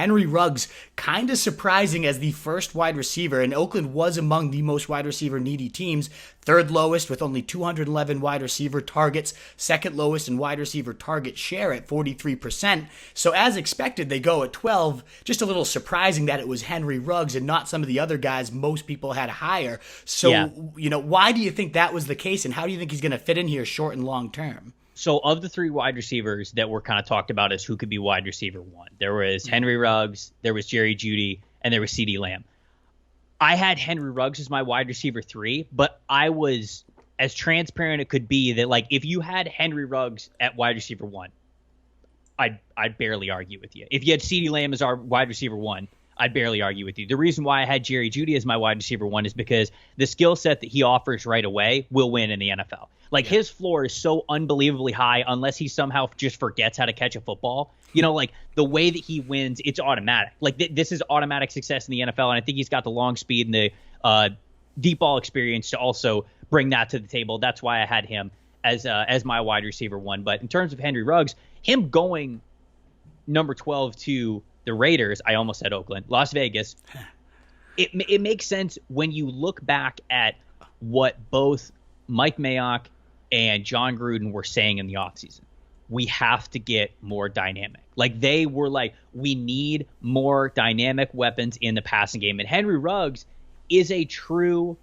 Henry Ruggs, kind of surprising as the first wide receiver, and Oakland was among the most wide receiver needy teams. Third lowest with only 211 wide receiver targets, second lowest in wide receiver target share at 43%. So as expected, they go at 12. Just a little surprising that it was Henry Ruggs and not some of the other guys most people had higher. So, why do you think that was the case, and how do you think he's going to fit in here short and long term? So of the three wide receivers that were kind of talked about as who could be wide receiver one, there was Henry Ruggs, there was Jerry Jeudy, and there was CeeDee Lamb. I had Henry Ruggs as my wide receiver 3, but I was as transparent it could be that, like, if you had Henry Ruggs at wide receiver 1, I'd barely argue with you. If you had CeeDee Lamb as our wide receiver 1, I'd barely argue with you. The reason why I had Jerry Jeudy as my wide receiver 1 is because the skill set that he offers right away will win in the NFL. Like, his floor is so unbelievably high unless he somehow just forgets how to catch a football. Like, the way that he wins, it's automatic. Like, this is automatic success in the NFL, and I think he's got the long speed and the deep ball experience to also bring that to the table. That's why I had him as my wide receiver 1. But in terms of Henry Ruggs, him going number 12 to the Raiders, I almost said Oakland, Las Vegas, it makes sense when you look back at what both Mike Mayock and John Gruden were saying in the offseason. We have to get more dynamic. Like, they were like, we need more dynamic weapons in the passing game. And Henry Ruggs is a true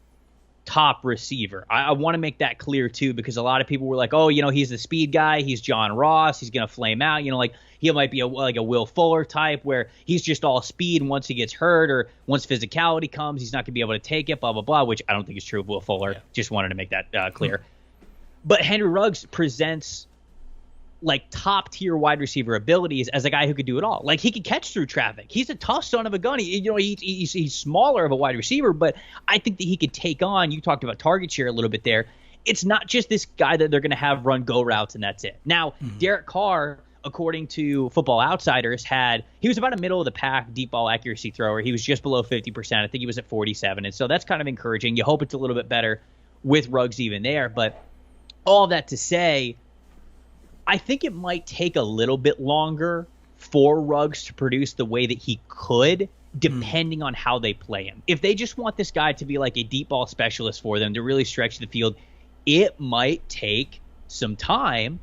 top receiver. I want to make that clear too, because a lot of people were like, oh, he's the speed guy. He's John Ross. He's going to flame out. Like, he might be a Will Fuller type where he's just all speed, and once he gets hurt or once physicality comes, he's not going to be able to take it, blah, blah, blah, which I don't think is true of Will Fuller. Yeah. Just wanted to make that clear. But Henry Ruggs presents like top-tier wide receiver abilities as a guy who could do it all. Like, he could catch through traffic. He's a tough son of a gun. He's smaller of a wide receiver, but I think that he could take on, you talked about target share a little bit there. It's not just this guy that they're going to have run go routes and that's it. Now, Derek Carr, according to Football Outsiders, he was about a middle-of-the-pack deep ball accuracy thrower. He was just below 50%. I think he was at 47, and so that's kind of encouraging. You hope it's a little bit better with Ruggs even there, but all that to say, I think it might take a little bit longer for Ruggs to produce the way that he could, depending on how they play him. If they just want this guy to be like a deep ball specialist for them to really stretch the field, it might take some time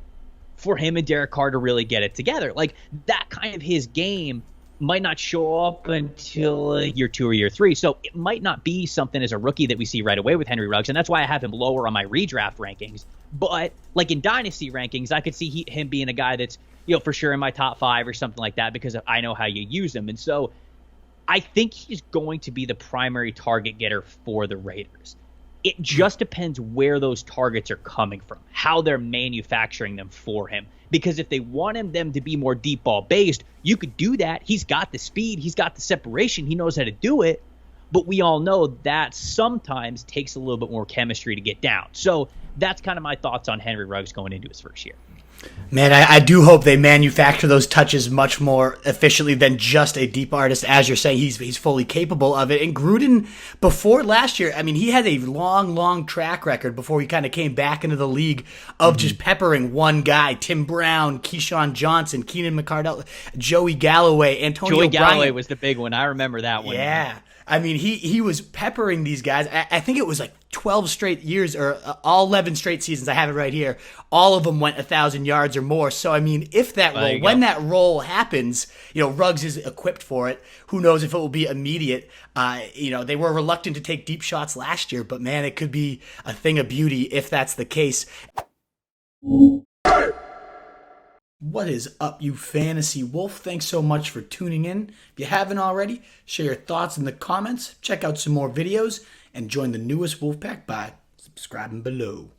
for him and Derek Carr to really get it together. Like, that kind of his game might not show up until year 2 or year 3. So it might not be something as a rookie that we see right away with Henry Ruggs. And that's why I have him lower on my redraft rankings. But like in dynasty rankings, I could see him being a guy that's, for sure in my top 5 or something like that, because I know how you use him. And so I think he's going to be the primary target getter for the Raiders. It just depends where those targets are coming from, how they're manufacturing them for him. Because if they wanted them to be more deep ball based, you could do that. He's got the speed. He's got the separation. He knows how to do it. But we all know that sometimes takes a little bit more chemistry to get down. So that's kind of my thoughts on Henry Ruggs going into his first year. Man, I do hope they manufacture those touches much more efficiently than just a deep artist. As you're saying, he's fully capable of it. And Gruden, before last year, I mean, he had a long track record before he kind of came back into the league of just peppering one guy: Tim Brown, Keyshawn Johnson, Keenan McCardell, Joey Galloway, Antonio Joey Galloway Bryant. Was the big one. I remember that one. Yeah. I mean, he was peppering these guys. I think it was like 12 straight years, or all 11 straight seasons. I have it right here. All of them went 1,000 yards or more. So, I mean, if that when that role happens, Ruggs is equipped for it. Who knows if it will be immediate? They were reluctant to take deep shots last year, but man, it could be a thing of beauty if that's the case. What is up, you Fantasy Wolf? Thanks so much for tuning in. If you haven't already, share your thoughts in the comments, check out some more videos, and join the newest Wolfpack by subscribing below.